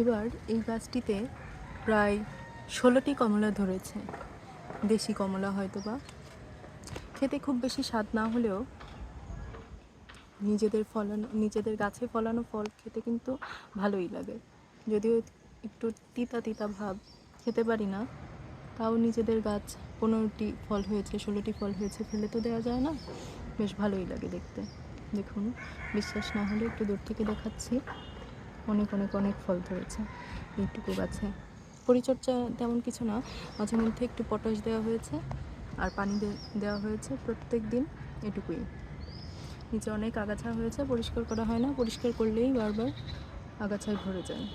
এবার এই গাছটিতে প্রায় 16টি কমলা ধরেছে। দেশি কমলা হয়তো বা। খেতে খুব বেশি স্বাদ না হলেও নিজেদের গাছে ফলানো ফল খেতে কিন্তু ভালোই লাগে। যদিও একটু তিতা তিতা ভাব, খেতে পারি না, তাও নিজেদের গাছ 15টি ফল হয়েছে, 16টি ফল হয়েছে, ফেলে তো দেওয়া যায় না। বেশ ভালোই লাগে দেখতে। দেখুন, বিশ্বাস না হলে একটু দূর থেকে দেখাচ্ছি। অনেক অনেক অনেক ফল ধরেছে এইটুকু গাছে। পরিচর্যা তেমন কিছু না, মাঝে মধ্যে একটু পটাশ দেওয়া হয়েছে আর পানি দেওয়া হয়েছে প্রত্যেক দিন, এটুকুই। নিচে অনেক আগাছা হয়েছে, পরিষ্কার করা হয় না, পরিষ্কার করলেই বারবার আগাছায় ভরে যায়।